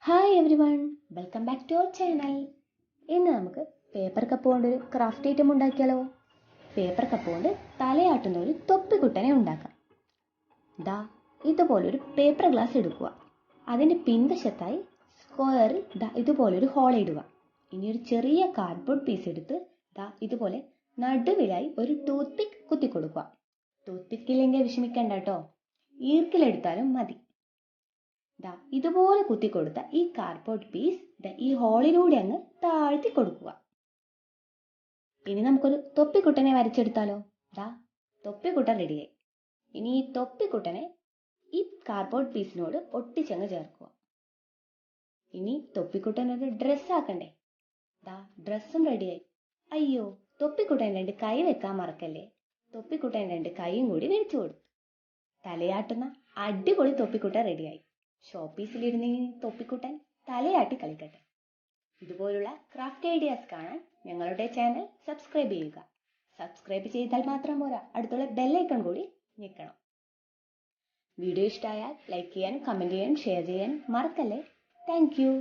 Hi everyone, welcome back to our channel. ഇന്ന് നമുക്ക് paper cup കൊണ്ടൊരു craft item ഉണ്ടാക്കിയാലോ? പേപ്പർ കപ്പ് കൊണ്ട് തലയാട്ടുന്ന ഒരു തൊപ്പിക്കുട്ടനെ ഉണ്ടാക്കാം. ദാ ഇതുപോലൊരു പേപ്പർ ഗ്ലാസ് എടുക്കുക. അതിൻ്റെ പിൻവശത്തായി സ്ക്വയറിൽ ഇതുപോലൊരു ഹോൾ ഇടുക. ഇനി ഒരു ചെറിയ കാർഡ്ബോർഡ് പീസ് എടുത്ത് ഇതുപോലെ നടുവിലായി ഒരു ടൂത്ത് പിക്ക് കുത്തിക്കൊടുക്കുക. ടൂത്ത് പിക്ക് ഇല്ലെങ്കിൽ വിഷമിക്കണ്ട കേട്ടോ, ഈർക്കിലെടുത്താലും മതി. ഇതുപോലെ കുത്തിക്കൊടുത്ത ഈ കാർഡ്ബോർഡ് പീസ് ഈ ഹോളിലൂടെ അങ്ങ് താഴ്ത്തി കൊടുക്കുക. ഇനി നമുക്കൊരു തൊപ്പിക്കുട്ടനെ വരച്ചെടുത്താലോ? തൊപ്പിക്കുട്ടൻ റെഡിയായി. ഇനി ഈ തൊപ്പിക്കുട്ടനെ ഈ കാർഡ്ബോർഡ് പീസിനോട് ഒട്ടിച്ചങ്ങ് ചേർക്കുക. ഇനി തൊപ്പിക്കുട്ടനൊരു ഡ്രസ് ആക്കണ്ടേ? ഡ്രസ്സും റെഡിയായി. അയ്യോ, തൊപ്പിക്കുട്ടൻ 2 കൈ വെക്കാൻ മറക്കല്ലേ. തൊപ്പിക്കുട്ടൻ 2 കൈയും കൂടി വെച്ചു കൊടുത്തു. തലയാട്ടുന്ന അടിപൊളി തൊപ്പിക്കുട്ടൻ റെഡിയായി. ഷോപ്പീസിലിരുന്ന് തൊപ്പിക്കുട്ടൻ തലയാട്ടി കളിക്കട്ടെ. ഇതുപോലുള്ള ക്രാഫ്റ്റ് ഐഡിയാസ് കാണാൻ ഞങ്ങളുടെ ചാനൽ സബ്സ്ക്രൈബ് ചെയ്യുക. സബ്സ്ക്രൈബ് ചെയ്താൽ മാത്രം പോരാ, അടുത്തുള്ള ബെല്ലൈക്കൺ കൂടി ഞെക്കണം. വീഡിയോ ഇഷ്ടമായാൽ ലൈക്ക് ചെയ്യാനും കമൻറ്റ് ചെയ്യാനും ഷെയർ ചെയ്യാനും മറക്കല്ലേ. Thank you.